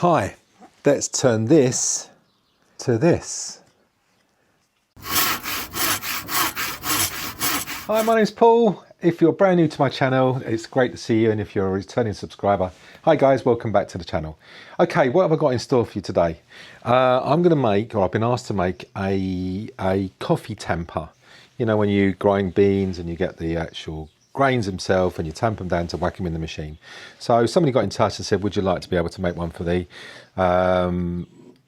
Hi, let's turn this to this. Hi, my name's Paul. If you're brand new to my channel, it's great to see you, and if you're a returning subscriber, hi guys, welcome back to the channel. Okay, what have I got in store for you today? I'm going to make, or I've been asked to make, a coffee tamper. You know, when you grind beans and you get the actual grains themselves and you tamp them down to whack them in the machine. So somebody got in touch and said, would you like to be able to make one for thee?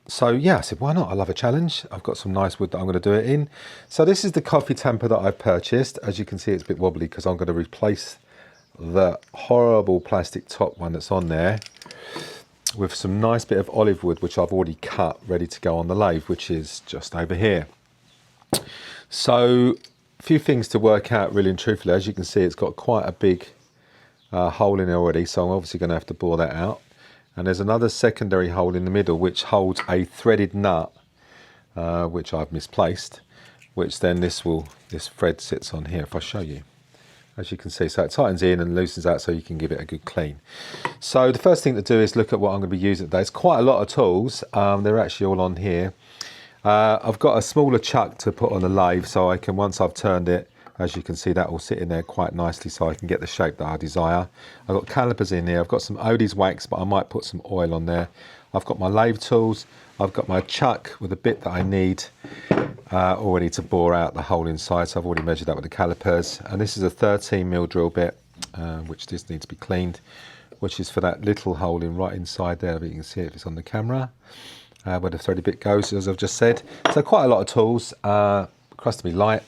So yeah, I said, why not? I love a challenge. I've got some nice wood that I'm going to do it in. So this is the coffee tamper that I've purchased. As you can see, it's a bit wobbly because I'm going to replace the horrible plastic top one that's on there with some nice bit of olive wood, which I've already cut, ready to go on the lathe, which is just over here. So a few things to work out, really and truthfully. As you can see, it's got quite a big hole in it already, so I'm obviously going to have to bore that out. And there's another secondary hole in the middle which holds a threaded nut, which I've misplaced, which then this thread sits on here if I show you. As you can see, so it tightens in and loosens out so you can give it a good clean. So the first thing to do is look at what I'm going to be using today. It's quite a lot of tools. They're actually all on here. I've got a smaller chuck to put on the lathe, so I can, once I've turned it, as you can see, that will sit in there quite nicely so I can get the shape that I desire. I've got calipers in here. I've got some Odie's wax, but I might put some oil on there. I've got my lathe tools. I've got my chuck with a bit that I need already to bore out the hole inside. So I've already measured that with the calipers. And this is a 13mm drill bit, which just needs to be cleaned, which is for that little hole in right inside there. But you can see it if it's on the camera, where the thready bit goes, as I've just said. So quite a lot of tools, across to be light.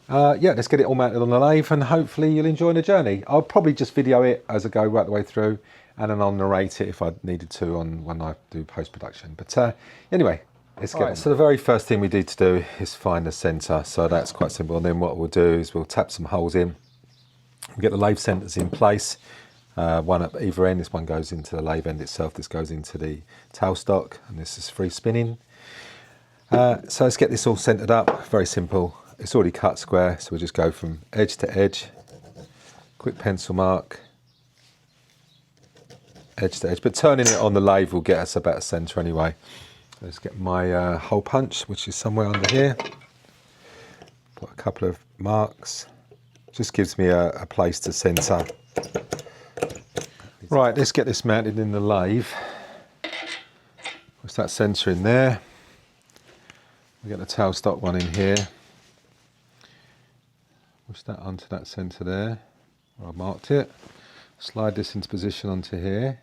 Yeah, let's get it all mounted on the lathe and hopefully you'll enjoy the journey. I'll probably just video it as I go right the way through, and then I'll narrate it if I needed to when I do post-production. But anyway, let's get on. So the very first thing we need to do is find the centre. So that's quite simple. And then what we'll do is we'll tap some holes in. We'll get the lathe centres in place. One at either end. This one goes into the lathe end itself. This goes into the tailstock, and this is free spinning. So let's get this all centred up. Very simple. It's already cut square, so we'll just go from edge to edge, quick pencil mark, edge to edge, but turning it on the lathe will get us about a centre anyway. Let's get my hole punch, which is somewhere under here. Put a couple of marks, just gives me a place to centre. Right, let's get this mounted in the lathe. What's that centre in there? We get the tailstock one in here. Push that onto that centre there, where I marked it. Slide this into position onto here.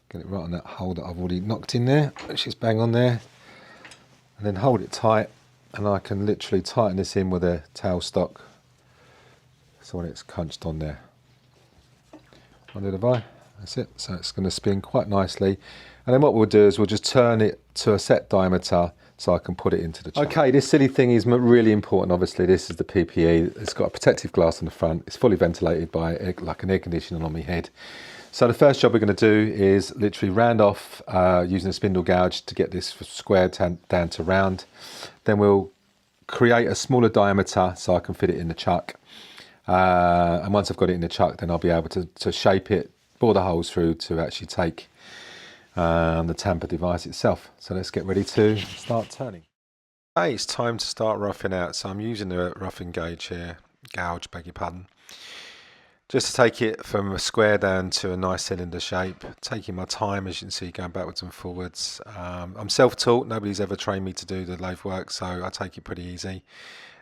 Get it right on that hole that I've already knocked in there, which is bang on there. And then hold it tight, and I can literally tighten this in with a tailstock. So when it's crunched on there. One did I? That's it. So it's going to spin quite nicely. And then what we'll do is we'll just turn it to a set diameter so I can put it into the chuck. Okay, this silly thing is really important. Obviously, this is the PPE. It's got a protective glass on the front. It's fully ventilated by like an air conditioner on my head. So the first job we're going to do is literally round off using a spindle gouge to get this square down to round. Then we'll create a smaller diameter so I can fit it in the chuck. And once I've got it in the chuck, then I'll be able to shape it, bore the holes through to actually take the tamper device itself. So let's get ready to start turning. Okay, it's time to start roughing out. So I'm using the roughing gauge here, gouge, beg your pardon, just to take it from a square down to a nice cylinder shape. Taking my time, as you can see, going backwards and forwards. I'm self-taught, nobody's ever trained me to do the lathe work, so I take it pretty easy.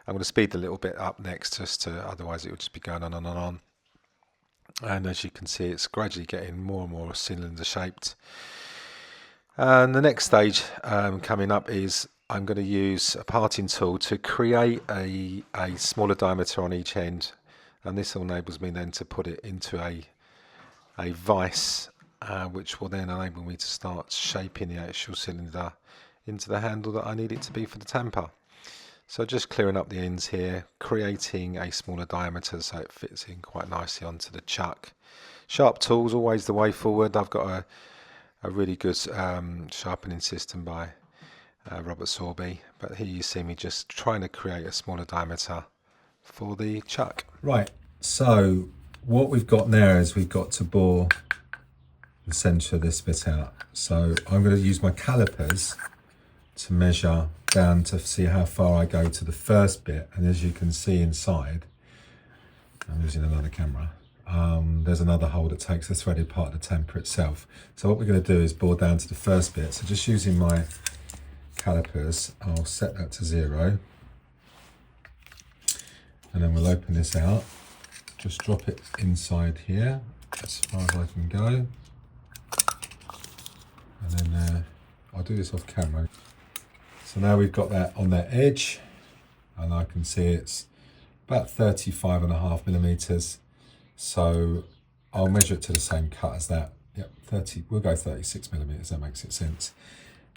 I'm going to speed a little bit up next, just to, otherwise it would just be going on and on and on. And as you can see, it's gradually getting more and more cylinder shaped. And the next stage coming up is I'm going to use a parting tool to create a smaller diameter on each end, and this enables me then to put it into a vise, which will then enable me to start shaping the actual cylinder into the handle that I need it to be for the tamper. So just clearing up the ends here, creating a smaller diameter so it fits in quite nicely onto the chuck. Sharp tools, always the way forward. I've got a really good sharpening system by Robert Sorby, but here you see me just trying to create a smaller diameter for the chuck. Right, so what we've got now is we've got to bore the centre of this bit out. So I'm going to use my calipers to measure down to see how far I go to the first bit. And as you can see inside, I'm using another camera, there's another hole that takes the threaded part of the tamper itself. So what we're going to do is bore down to the first bit. So just using my calipers, I'll set that to 0. And then we'll open this out. Just drop it inside here, as far as I can go. And then I'll do this off camera. So now we've got that on that edge, and I can see it's about 35.5 millimeters. So I'll measure it to the same cut as that. Yep, 30, we'll go 36 millimeters, that makes it sense.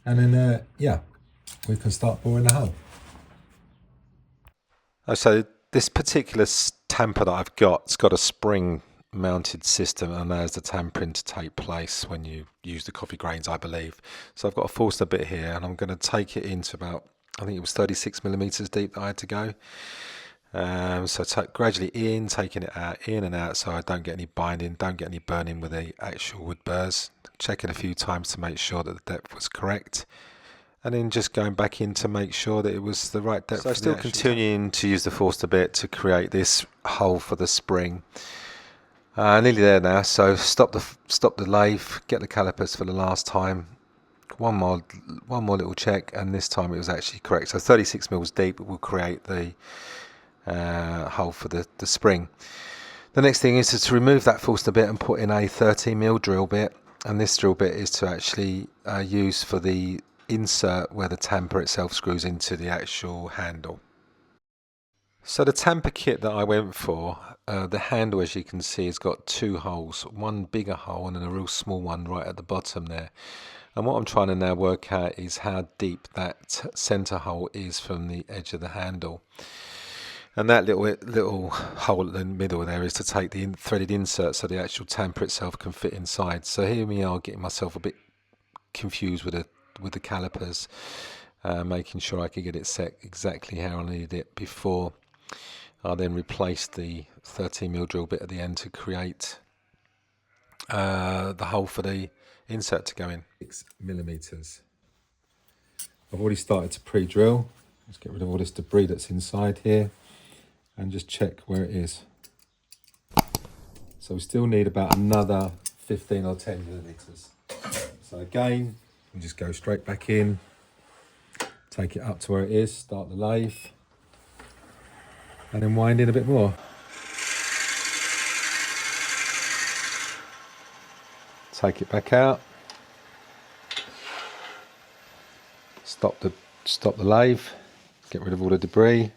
And then, yeah, we can start boring the hole. So this particular tamper that I've got, it's got a spring mounted system and allows the tampering to take place when you use the coffee grains, I believe. So I've got a Forster bit here, and I'm going to take it into about, I think it was 36 millimeters deep that I had to go. So gradually taking it out, in and out, so I don't get any binding, don't get any burning with the actual wood burrs. Checking a few times to make sure that the depth was correct, and then just going back in to make sure that it was the right depth. So still continuing to use the Forster bit to create this hole for the spring. Nearly there now, so stop the lathe, get the calipers for the last time. One more little check, and this time it was actually correct. So 36 mils deep will create the hole for the spring. The next thing is to remove that Forster bit and put in a 13mm drill bit, and this drill bit is to actually use for the insert where the tamper itself screws into the actual handle. So the tamper kit that I went for, the handle, as you can see, has got 2 holes, one bigger hole and then a real small one right at the bottom there. And what I'm trying to now work out is how deep that centre hole is from the edge of the handle. And that little hole in the middle there is to take the threaded insert so the actual tamper itself can fit inside. So here we are getting myself a bit confused with the calipers, making sure I could get it set exactly how I needed it before I then replaced the 13mm drill bit at the end to create the hole for the insert to go in. 6 millimeters. I've already started to pre-drill. Let's get rid of all this debris that's inside here and just check where it is. So we still need about another 15 or 10 millimeters. So again, we just go straight back in, take it up to where it is, start the lathe, and then wind in a bit more. Take it back out, stop the lathe, get rid of all the debris.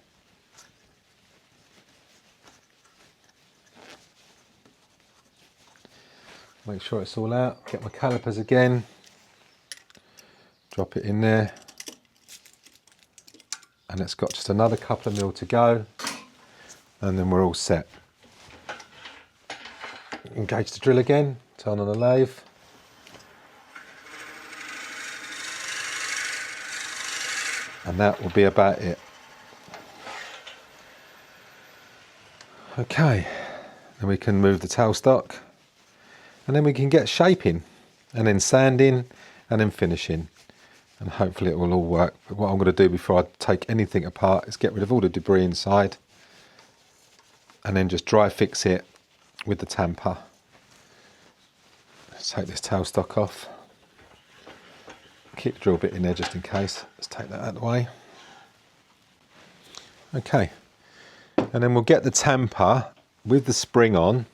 Make sure it's all out, get my calipers again, drop it in there, and it's got just another couple of mil to go, and then we're all set. Engage the drill again, turn on the lathe, and that will be about it. Okay, then we can move the tailstock, and then we can get shaping, and then sanding, and then finishing, and hopefully it will all work. But what I'm going to do before I take anything apart is get rid of all the debris inside, and then just dry fix it with the tamper. Let's take this tailstock off. Keep the drill bit in there just in case. Let's take that out of the way. Okay, and then we'll get the tamper with the spring on,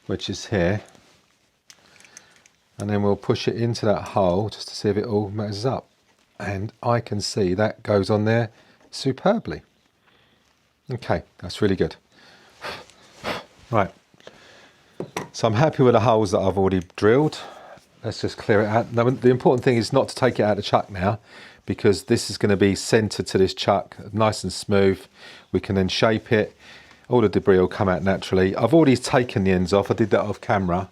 which is here, and then we'll push it into that hole just to see if it all matches up, and I can see that goes on there superbly. Okay, that's really good. Right, so I'm happy with the holes that I've already drilled. Let's just clear it out. Now, the important thing is not to take it out of the chuck now, because this is going to be centered to this chuck, nice and smooth. We can then shape it. All the debris will come out naturally. I've already taken the ends off. I did that off camera.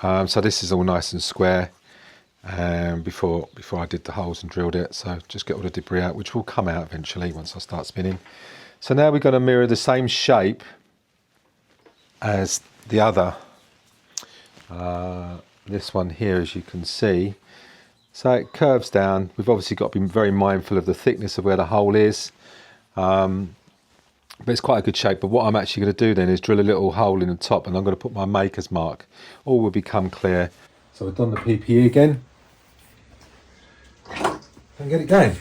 So this is all nice and square before I did the holes and drilled it. So just get all the debris out, which will come out eventually once I start spinning. So now we're going to mirror the same shape as the other This one here, as you can see, so it curves down. We've obviously got to be very mindful of the thickness of where the hole is, but it's quite a good shape. But what I'm actually going to do then is drill a little hole in the top, and I'm going to put my maker's mark. All will become clear. So we've done the PPE again and get it going.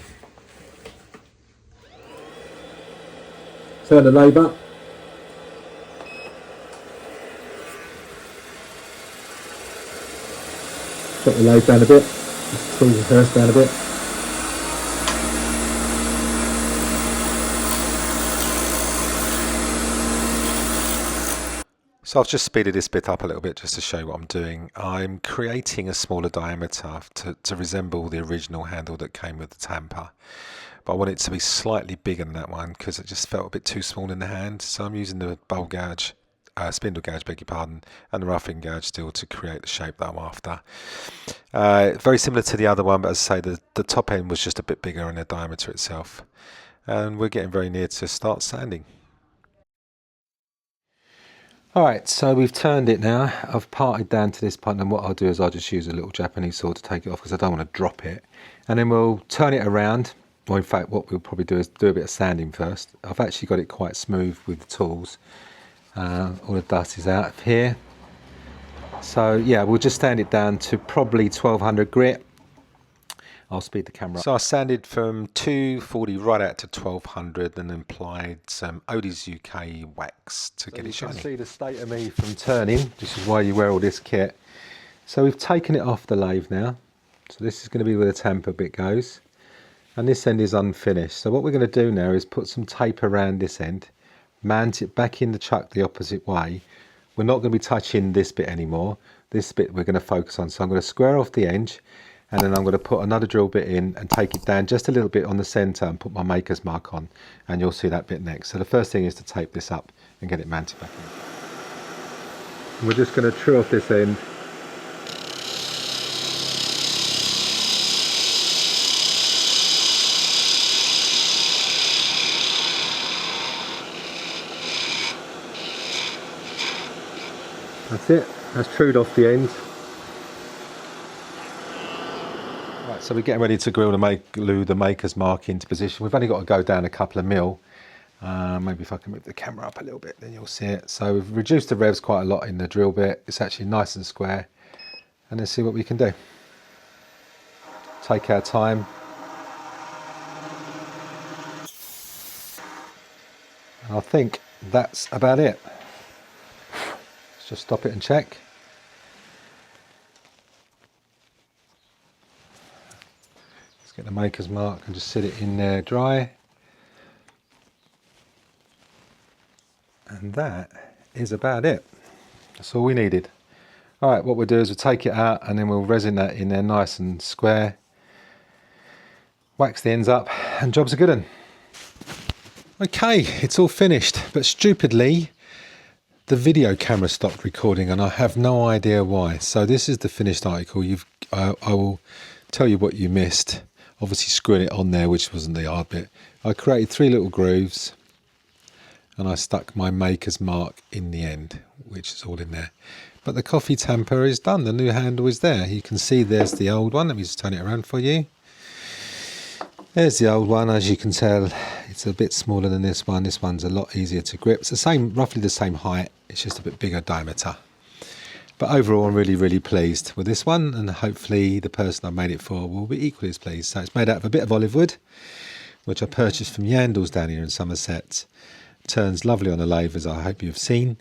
Turn the lathe up. Drop the lathe down a bit. Just pull the hearse down a bit. So I've just speeded this bit up a little bit just to show you what I'm doing. I'm creating a smaller diameter to resemble the original handle that came with the tamper. But I want it to be slightly bigger than that one because it just felt a bit too small in the hand. So I'm using the bowl gouge, spindle gouge, beg your pardon, and the roughing gouge still to create the shape that I'm after. Very similar to the other one, but as I say, the top end was just a bit bigger in the diameter itself. And we're getting very near to start sanding. Alright, so we've turned it now. I've parted down to this point, and what I'll do is I'll just use a little Japanese saw to take it off because I don't want to drop it. And then we'll turn it around, or in fact what we'll probably do is do a bit of sanding first. I've actually got it quite smooth with the tools. All the dust is out of here. So yeah, we'll just sand it down to probably 1200 grit. I'll speed the camera up. So I sanded from 240 right out to 1200 and then applied some Odie's UK wax to get it shiny. You can see the state of me from turning. This is why you wear all this kit. So we've taken it off the lathe now. So this is going to be where the tamper bit goes. And this end is unfinished. So what we're going to do now is put some tape around this end, mount it back in the chuck the opposite way. We're not going to be touching this bit anymore. This bit we're going to focus on. So I'm going to square off the edge, and then I'm going to put another drill bit in and take it down just a little bit on the centre and put my maker's mark on, and you'll see that bit next. So the first thing is to tape this up and get it mounted back in. We're just going to true off this end. That's it, that's trued off the end. Right, so we're getting ready to glue the maker's mark into position. We've only got to go down a couple of mil. Maybe if I can move the camera up a little bit, then you'll see it. So we've reduced the revs quite a lot in the drill bit. It's actually nice and square. And let's see what we can do. Take our time. And I think that's about it. Just stop it and check. Let's get the maker's mark and just sit it in there dry. And that is about it. That's all we needed. Alright, what we'll do is we'll take it out and then we'll resin that in there nice and square. Wax the ends up and job's a good one. Okay, it's all finished, but stupidly the video camera stopped recording and I have no idea why. So this is the finished article. I will tell you what you missed. Obviously screwing it on there, which wasn't the hard bit. I created 3 little grooves and I stuck my maker's mark in the end, which is all in there. But the coffee tamper is done. The new handle is there. You can see there's the old one. Let me just turn it around for you. There's the old one. As you can tell, it's a bit smaller than this one. This one's a lot easier to grip. It's the same, roughly the same height. It's just a bit bigger diameter. But overall, I'm really, really pleased with this one, and hopefully the person I made it for will be equally as pleased. So it's made out of a bit of olive wood, which I purchased from Yandles down here in Somerset. Turns lovely on a lathe, as I hope you've seen.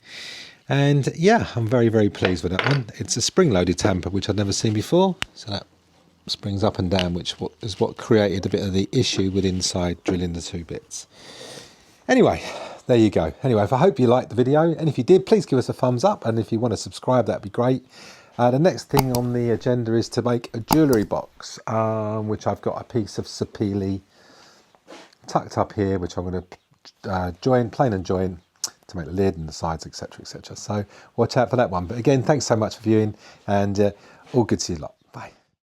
And yeah, I'm very, very pleased with that one. It's a spring-loaded tamper, which I'd never seen before. So that springs up and down, which is what created a bit of the issue with inside drilling the 2 bits. Anyway, there you go. Anyway, I hope you liked the video, and if you did, please give us a thumbs up, and if you want to subscribe, that'd be great. The next thing on the agenda is to make a jewellery box, which I've got a piece of sapele tucked up here, which I'm going to plane and join to make the lid and the sides, etc, etc. So watch out for that one. But again, thanks so much for viewing, and all good to you lot.